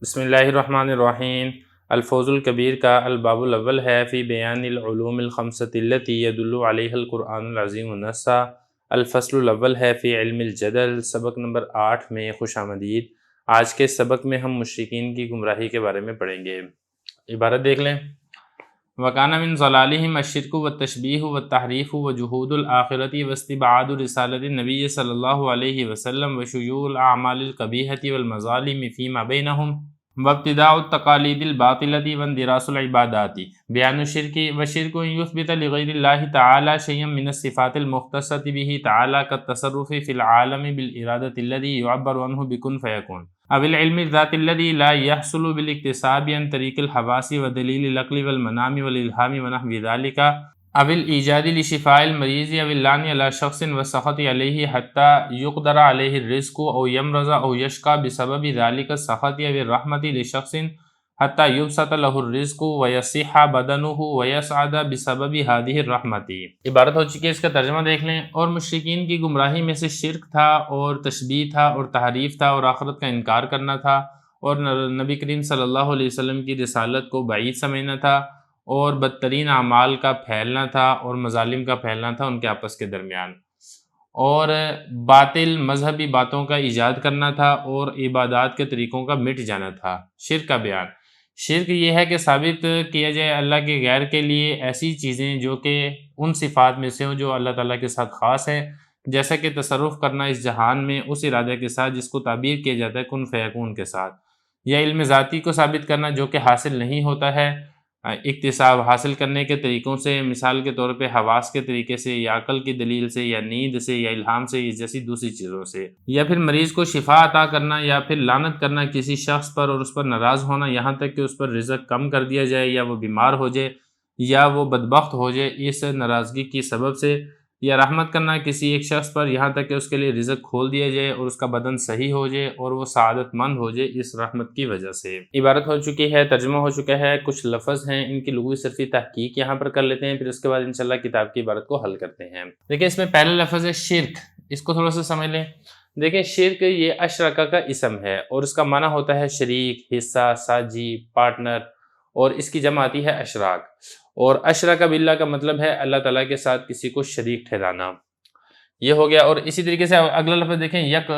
بسم اللہ الرحمن الرحیم۔ الفوز الکبیر کا الباب الاول ہے فی بیان العلوم الخمسۃ التی یدل علیہ القرآن العظیم النصا۔ الفصل الاول ہے فی علم الجدل، سبق نمبر 8 میں خوش آمدید۔ آج کے سبق میں ہم مشرکین کی گمراہی کے بارے میں پڑھیں گے۔ عبارت دیکھ لیں۔ وَكَانَ مِن ضَلَالِهِمْ الشِّرْكُ وَالتَّشْبِيهُ وَالتَّحْرِيفُ وَجُحُودُ الْآخِرَةِ وَاسْتِبْعَادُ رِسَالَةِ النَّبِيِّ صلی اللہ علیہ وسلم وشیوع الأعمال القبیحة والمظالم فيما بينهم وابتداء التقاليد الباطلة واندراس العبادات۔ بیان الشرك والشرك أن يثبت لغير الله تعالى شيئا من الصفات المختصة به تعالى كالتصرف في العالم بالإرادة الذي يعبر عنه بكن فيكون، او العلم الذات الذي لا يحصل بالاكتساب عن طريق الحواس ودليل العقل والمنام والإلهام ونحو ذلك، او الإيجاد لشفاء المريض او اللعن على شخص والسخط عليه حتى يقدر عليه الرزق او يمرض او يشقى بسبب ذلك السخط او الرحمة لشخص حتى يبسط له الرزق ويصح بدنه ويسعد بسبب هذه الرحمة۔ عبارت ہو چکی ہے، اس کا ترجمہ دیکھ لیں۔ اور مشرکین کی گمراہی میں سے شرک تھا اور تشبیہ تھا اور تحریف تھا اور آخرت کا انکار کرنا تھا اور نبی کریم صلی اللہ علیہ وسلم کی رسالت کو بعید سمجھنا تھا اور بدترین اعمال کا پھیلنا تھا اور مظالم کا پھیلنا تھا ان کے آپس کے درمیان، اور باطل مذہبی باتوں کا ایجاد کرنا تھا اور عبادات کے طریقوں کا مٹ جانا تھا۔ شرک کا بیان، شرک یہ ہے کہ ثابت کیا جائے اللہ کے غیر کے لیے ایسی چیزیں جو کہ ان صفات میں سے ہوں جو اللہ تعالیٰ کے ساتھ خاص ہیں، جیسا کہ تصرف کرنا اس جہان میں اس ارادے کے ساتھ جس کو تعبیر کیا جاتا ہے کن فیکون کے ساتھ، یا علم ذاتی کو ثابت کرنا جو کہ حاصل نہیں ہوتا ہے اکتساب حاصل کرنے کے طریقوں سے، مثال کے طور پہ حواس کے طریقے سے یا عقل کی دلیل سے یا نیند سے یا الہام سے جیسی دوسری چیزوں سے، یا پھر مریض کو شفا عطا کرنا، یا پھر لعنت کرنا کسی شخص پر اور اس پر ناراض ہونا یہاں تک کہ اس پر رزق کم کر دیا جائے یا وہ بیمار ہو جائے یا وہ بدبخت ہو جائے اس ناراضگی کی سبب سے، یا رحمت کرنا کسی ایک شخص پر یہاں تک کہ اس کے لیے رزق کھول دیا جائے اور اس کا بدن صحیح ہو جائے اور وہ سعادت مند ہو جائے اس رحمت کی وجہ سے۔ عبارت ہو چکی ہے، ترجمہ ہو چکا ہے، کچھ لفظ ہیں ان کی لغوی صرفی تحقیق یہاں پر کر لیتے ہیں، پھر اس کے بعد انشاءاللہ کتاب کی عبارت کو حل کرتے ہیں۔ دیکھیں اس میں پہلا لفظ ہے شرک، اس کو تھوڑا سا سمجھ لیں۔ دیکھیں شرک یہ اشرکا کا اسم ہے اور اس کا معنی ہوتا ہے شریک، حصہ، ساجی، پارٹنر، اور اس کی جمع آتی ہے اشراک، اور اشرک باللہ کا مطلب ہے اللہ تعالیٰ کے ساتھ کسی کو شریک ٹھہرانا، یہ ہو گیا۔ اور اسی طریقے سے اگلا لفظ دیکھیں یک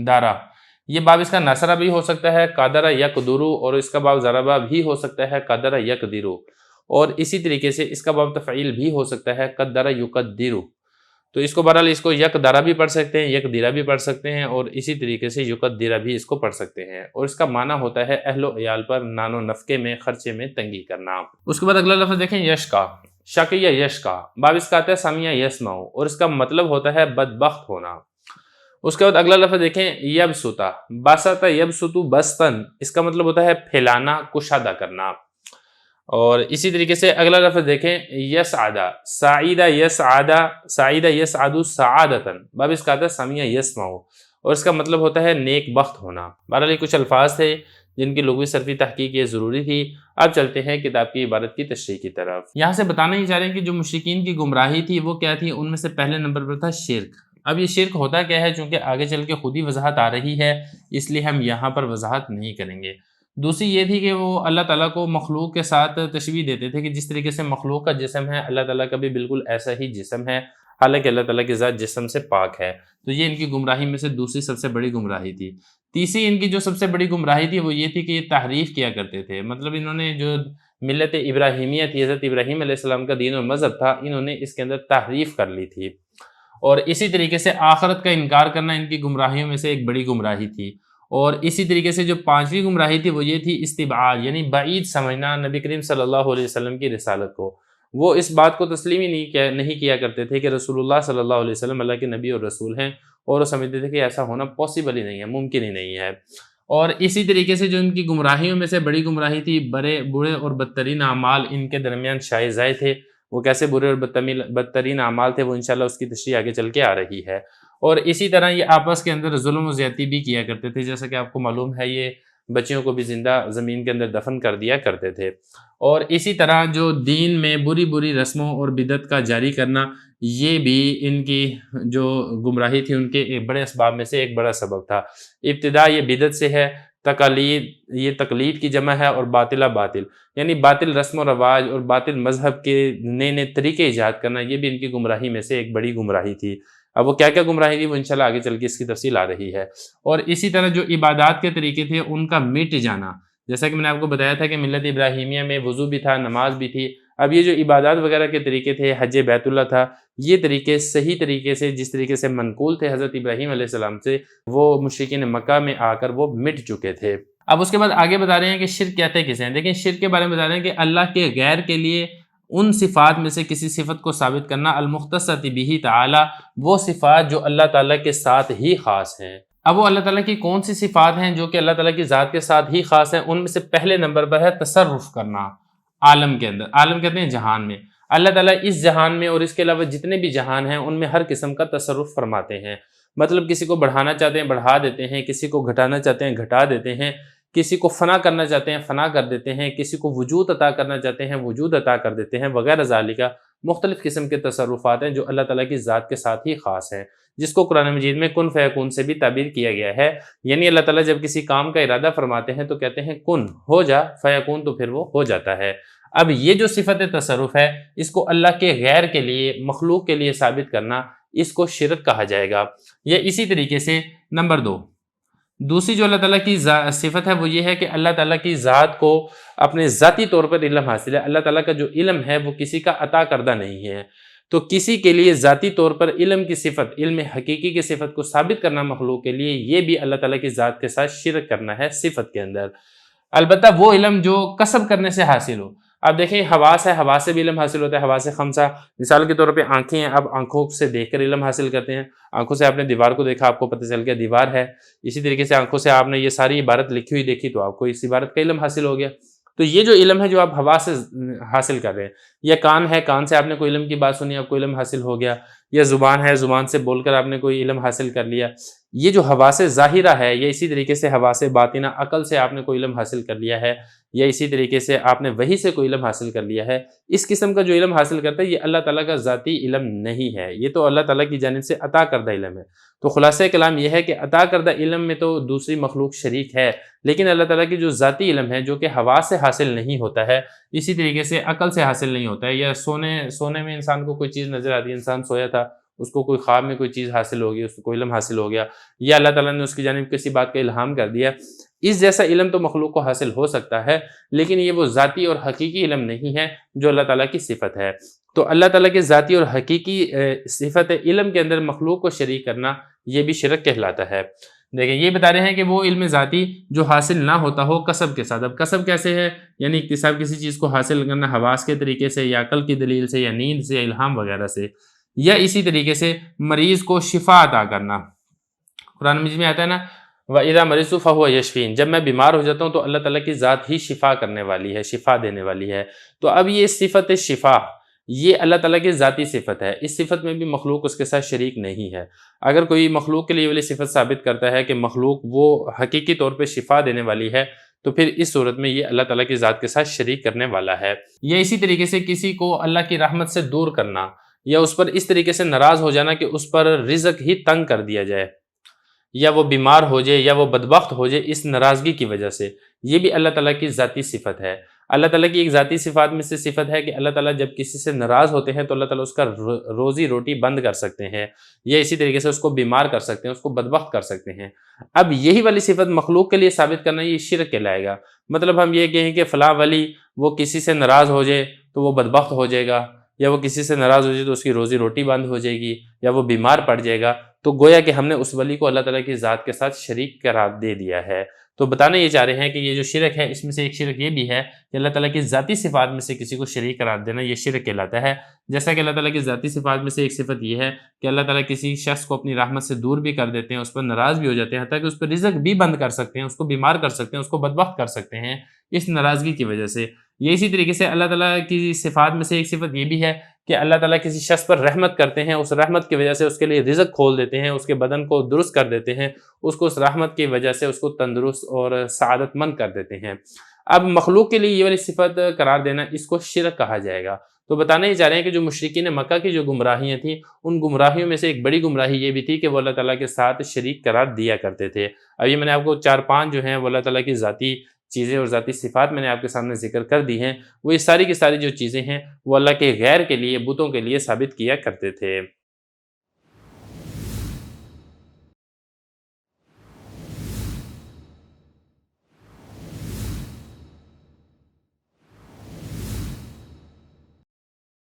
دارا، یہ باب اس کا نصرہ بھی ہو سکتا ہے قادر یقدرو، اور اس کا باب ضربہ بھی ہو سکتا ہے قدر یقدرو، اور اسی طریقے سے اس کا باب تفعیل بھی ہو سکتا ہے قدر یقدرو، تو اس کو بہرحال اس کو یک درا بھی پڑھ سکتے ہیں، یک دیرا بھی پڑھ سکتے ہیں، اور اسی طریقے سے یقدرہ بھی اس کو پڑھ سکتے ہیں، اور اس کا معنی ہوتا ہے اہل و عیال پر نان و نفقے میں خرچے میں تنگی کرنا۔ اس کے بعد اگلا لفظ دیکھیں یشکا، شک یا یشکا، باب اس کا آتا ہے سمیع یسمعو، اور اس کا مطلب ہوتا ہے بدبخت ہونا۔ اس کے بعد اگلا لفظ دیکھیں یبسطا، بسطا یبسطو بسطن، اس کا مطلب ہوتا ہے پھیلانا، کشادہ کرنا۔ اور اسی طریقے سے اگلا لفظ دیکھیں یسعدہ، سعیدہ یسعدہ، سعیدہ یسعدو سعادتاً، باب اس کا آتا ہے سمیع یسمعو، اور اس کا مطلب ہوتا ہے نیک بخت ہونا۔ بہرحال یہ کچھ الفاظ تھے جن کی لغوی صرفی تحقیق یہ ضروری تھی۔ اب چلتے ہیں کتاب کی عبارت کی تشریح کی طرف۔ یہاں سے بتانا ہی چاہ رہے ہیں کہ جو مشرکین کی گمراہی تھی وہ کیا تھی، ان میں سے پہلے نمبر پر تھا شرک۔ اب یہ شرک ہوتا کیا ہے، چونکہ آگے چل کے خود ہی وضاحت آ رہی ہے اس لیے ہم یہاں پر وضاحت نہیں کریں گے۔ دوسری یہ تھی کہ وہ اللہ تعالیٰ کو مخلوق کے ساتھ تشبیہ دیتے تھے کہ جس طریقے سے مخلوق کا جسم ہے اللہ تعالیٰ کا بھی بالکل ایسا ہی جسم ہے، حالانکہ اللہ تعالیٰ کی ذات جسم سے پاک ہے۔ تو یہ ان کی گمراہی میں سے دوسری سب سے بڑی گمراہی تھی۔ تیسری ان کی جو سب سے بڑی گمراہی تھی وہ یہ تھی کہ یہ تحریف کیا کرتے تھے، مطلب انہوں نے جو ملت ابراہیمیہ تھی، حضرت ابراہیم علیہ السلام کا دین اور مذہب تھا، انہوں نے اس کے اندر تحریف کر لی تھی، اور اسی طریقے سے آخرت کا انکار کرنا ان کی گمراہیوں میں سے ایک بڑی گمراہی تھی۔ اور اسی طریقے سے جو پانچویں گمراہی تھی وہ یہ تھی استبعاد، یعنی بعید سمجھنا نبی کریم صلی اللہ علیہ وسلم کی رسالت کو۔ وہ اس بات کو تسلیم ہی نہیں کیا کرتے تھے کہ رسول اللہ صلی اللہ علیہ وسلم اللہ کے نبی اور رسول ہیں، اور وہ سمجھتے تھے کہ ایسا ہونا پاسبل ہی نہیں ہے، ممکن ہی نہیں ہے۔ اور اسی طریقے سے جو ان کی گمراہیوں میں سے بڑی گمراہی تھی، برے اور بدترین اعمال ان کے درمیان شائع ضائع تھے۔ وہ کیسے برے اور بدترین اعمال تھے وہ انشاءاللہ اس کی تشریح آگے چل کے آ رہی ہے۔ اور اسی طرح یہ آپس کے اندر ظلم و زیادتی بھی کیا کرتے تھے، جیسا کہ آپ کو معلوم ہے یہ بچیوں کو بھی زندہ زمین کے اندر دفن کر دیا کرتے تھے۔ اور اسی طرح جو دین میں بری رسموں اور بدعت کا جاری کرنا، یہ بھی ان کی جو گمراہی تھی ان کے ایک بڑے اسباب میں سے ایک بڑا سبب تھا۔ ابتدا یہ بدعت سے ہے تقالید یہ تقلید کی جمع ہے، اور باطلہ باطل یعنی باطل رسم و رواج اور باطل مذہب کے نئے نئے طریقے ایجاد کرنا، یہ بھی ان کی گمراہی میں سے ایک بڑی گمراہی تھی۔ اب وہ کیا کیا گمراہی تھی وہ انشاءاللہ آگے چل کے اس کی تفصیل آ رہی ہے۔ اور اسی طرح جو عبادات کے طریقے تھے ان کا مٹ جانا، جیسا کہ میں نے آپ کو بتایا تھا کہ ملت ابراہیمیہ میں وضو بھی تھا، نماز بھی تھی۔ اب یہ جو عبادات وغیرہ کے طریقے تھے، حج بیت اللہ تھا، یہ طریقے صحیح طریقے سے جس طریقے سے منقول تھے حضرت ابراہیم علیہ السلام سے، وہ مشرکین مکہ میں آ کر وہ مٹ چکے تھے۔ اب اس کے بعد آگے بتا رہے ہیں کہ شرک کہتے کسے ہیں۔ دیکھیں شرک کے بارے میں بتا رہے ہیں کہ اللہ کے غیر کے لیے ان صفات میں سے کسی صفت کو ثابت کرنا، المختصۃ بہ تعالی، وہ صفات جو اللہ تعالیٰ کے ساتھ ہی خاص ہیں۔ اب وہ اللہ تعالیٰ کی کون سی صفات ہیں جو کہ اللہ تعالیٰ کی ذات کے ساتھ ہی خاص ہیں؟ ان میں سے پہلے نمبر پر ہے تصرف کرنا عالم کے اندر۔ عالم کہتے ہیں جہان میں۔ اللہ تعالیٰ اس جہان میں اور اس کے علاوہ جتنے بھی جہان ہیں ان میں ہر قسم کا تصرف فرماتے ہیں۔ مطلب کسی کو بڑھانا چاہتے ہیں بڑھا دیتے ہیں، کسی کو گھٹانا چاہتے ہیں گھٹا دیتے ہیں، کسی کو فنا کرنا چاہتے ہیں فنا کر دیتے ہیں، کسی کو وجود عطا کرنا چاہتے ہیں وجود عطا کر دیتے ہیں، وغیرہ ذالکہ مختلف قسم کے تصرفات ہیں جو اللہ تعالیٰ کی ذات کے ساتھ ہی خاص ہیں، جس کو قرآن مجید میں کن فیکون سے بھی تعبیر کیا گیا ہے۔ یعنی اللہ تعالیٰ جب کسی کام کا ارادہ فرماتے ہیں تو کہتے ہیں کن ہو جا، فیکون تو پھر وہ ہو جاتا ہے۔ اب یہ جو صفت تصرف ہے اس کو اللہ کے غیر کے لیے، مخلوق کے لیے ثابت کرنا، اس کو شرک کہا جائے گا۔ یا اسی طریقے سے نمبر 2، دوسری جو اللہ تعالیٰ کی صفت ہے وہ یہ ہے کہ اللہ تعالیٰ کی ذات کو اپنے ذاتی طور پر علم حاصل ہے۔ اللہ تعالیٰ کا جو علم ہے وہ کسی کا عطا کردہ نہیں ہے، تو کسی کے لیے ذاتی طور پر علم کی صفت، علم حقیقی کی صفت کو ثابت کرنا مخلوق کے لیے، یہ بھی اللہ تعالیٰ کی ذات کے ساتھ شرک کرنا ہے صفت کے اندر۔ البتہ وہ علم جو کسب کرنے سے حاصل ہو۔ اب دیکھیں حواس ہے، حواس سے بھی علم حاصل ہوتا ہے، حواس خمسہ، مثال کے طور پہ آنکھیں ہیں، اب آنکھوں سے دیکھ کر علم حاصل کرتے ہیں۔ آنکھوں سے آپ نے دیوار کو دیکھا، آپ کو پتہ چل گیا دیوار ہے۔ اسی طریقے سے آنکھوں سے آپ نے یہ ساری عبارت لکھی ہوئی دیکھی تو آپ کو اس عبارت کا علم حاصل ہو گیا۔ تو یہ جو علم ہے جو آپ حواس سے حاصل کر رہے ہیں، یا کان ہے، کان سے آپ نے کوئی علم کی بات سنی، آپ کو علم حاصل ہو گیا، یا زبان ہے، زبان سے بول کر آپ نے کوئی علم حاصل کر لیا۔ یہ جو حواس ظاہرہ ہے، یا اسی طریقے سے حواس باطنہ، عقل سے آپ نے کوئی علم حاصل کر لیا ہے، یا اسی طریقے سے آپ نے وحی سے کوئی علم حاصل کر لیا ہے، اس قسم کا جو علم حاصل کرتا ہے یہ اللہ تعالیٰ کا ذاتی علم نہیں ہے، یہ تو اللہ تعالیٰ کی جانب سے عطا کردہ علم ہے۔ تو خلاصہ کلام یہ ہے کہ عطا کردہ علم میں تو دوسری مخلوق شریک ہے، لیکن اللہ تعالیٰ کی جو ذاتی علم ہے جو کہ حواس سے حاصل نہیں ہوتا ہے، اسی طریقے سے عقل سے حاصل نہیں ہوتا ہے، یا سونے میں انسان کو کوئی چیز نظر آتی ہے، انسان سویا تھا، اس کو کوئی خواب میں کوئی چیز حاصل ہو گئی، اس کو کوئی علم حاصل ہو گیا، یا اللہ تعالیٰ نے اس کی جانب کسی بات کا الہام کر دیا، اس جیسا علم تو مخلوق کو حاصل ہو سکتا ہے، لیکن یہ وہ ذاتی اور حقیقی علم نہیں ہے جو اللہ تعالیٰ کی صفت ہے۔ تو اللہ تعالیٰ کے ذاتی اور حقیقی صفت علم کے اندر مخلوق کو شریک کرنا یہ بھی شرک کہلاتا ہے۔ دیکھیں یہ بتا رہے ہیں کہ وہ علم ذاتی جو حاصل نہ ہوتا ہو کسب کے ساتھ۔ اب کسب کیسے ہے؟ یعنی اکتساب کسی چیز کو حاصل کرنا حواس کے طریقے سے، یا عقل کی دلیل سے، یا نیند سے، یا الہام وغیرہ سے، یا اسی طریقے سے مریض کو شفا عطا کرنا۔ قرآن مجید میں آتا ہے نا وَإِذَا مَرِضْتُ فَهُوَ يَشْفِينِ، جب میں بیمار ہو جاتا ہوں تو اللہ تعالیٰ کی ذات ہی شفا کرنے والی ہے، شفا دینے والی ہے۔ تو اب یہ صفت شفا یہ اللہ تعالیٰ کی ذاتی صفت ہے، اس صفت میں بھی مخلوق اس کے ساتھ شریک نہیں ہے۔ اگر کوئی مخلوق کے لیے والی صفت ثابت کرتا ہے کہ مخلوق وہ حقیقی طور پہ شفا دینے والی ہے، تو پھر اس صورت میں یہ اللہ تعالیٰ کی ذات کے ساتھ شریک کرنے والا ہے۔ یا اسی طریقے سے کسی کو اللہ کی رحمت سے دور کرنا، یا اس پر اس طریقے سے ناراض ہو جانا کہ اس پر رزق ہی تنگ کر دیا جائے، یا وہ بیمار ہو جائے، یا وہ بدبخت ہو جائے اس ناراضگی کی وجہ سے، یہ بھی اللہ تعالیٰ کی ذاتی صفت ہے۔ اللہ تعالیٰ کی ایک ذاتی صفات میں سے صفت ہے کہ اللہ تعالیٰ جب کسی سے ناراض ہوتے ہیں تو اللہ تعالیٰ اس کا روزی روٹی بند کر سکتے ہیں، یا اسی طریقے سے اس کو بیمار کر سکتے ہیں، اس کو بدبخت کر سکتے ہیں۔ اب یہی والی صفت مخلوق کے لیے ثابت کرنا یہ شرک کہلائے گا۔ مطلب ہم یہ کہیں کہ فلاں ولی وہ کسی سے ناراض ہو جائے تو وہ بدبخت ہو جائے گا، یا وہ کسی سے ناراض ہو جائے تو اس کی روزی روٹی بند ہو جائے گی، یا وہ بیمار پڑ جائے گا، تو گویا کہ ہم نے اس ولی کو اللہ تعالیٰ کی ذات کے ساتھ شریک قرار دے دیا ہے۔ تو بتانا یہ چاہ رہے ہیں کہ یہ جو شرک ہے اس میں سے ایک شرک یہ بھی ہے کہ اللہ تعالیٰ کی ذاتی صفات میں سے کسی کو شریک قرار دینا یہ شرک کہلاتا ہے۔ جیسا کہ اللہ تعالیٰ کی ذاتی صفات میں سے ایک صفت یہ ہے کہ اللہ تعالیٰ کسی شخص کو اپنی رحمت سے دور بھی کر دیتے ہیں، اس پر ناراض بھی ہو جاتے ہیں، حتیٰ کہ اس پر رزق بھی بند کر سکتے ہیں، اس کو بیمار کر سکتے ہیں، اس کو بدبخت کر سکتے ہیں اس ناراضگی کی وجہ سے۔ یہ اسی طریقے سے اللہ تعالیٰ کی صفات میں سے ایک صفت یہ بھی ہے کہ اللہ تعالیٰ کسی شخص پر رحمت کرتے ہیں، اس رحمت کی وجہ سے اس کے لیے رزق کھول دیتے ہیں، اس کے بدن کو درست کر دیتے ہیں، اس کو اس رحمت کی وجہ سے اس کو تندرست اور سعادت مند کر دیتے ہیں۔ اب مخلوق کے لیے یہ والی صفت قرار دینا اس کو شرک کہا جائے گا۔ تو بتانا ہی چاہ رہے ہیں کہ جو مشرکین مکہ کی جو گمراہیاں تھیں، ان گمراہیوں میں سے ایک بڑی گمراہی یہ بھی تھی کہ وہ اللہ تعالیٰ کے ساتھ شریک قرار دیا کرتے تھے۔ ابھی میں نے آپ کو 4-5 جو ہیں وہ اللہ تعالیٰ کی ذاتی چیزیں اور ذاتی صفات میں نے آپ کے سامنے ذکر کر دی ہیں، وہ یہ ساری کی ساری جو چیزیں ہیں وہ اللہ کے غیر کے لیے، بتوں کے لیے ثابت کیا کرتے تھے۔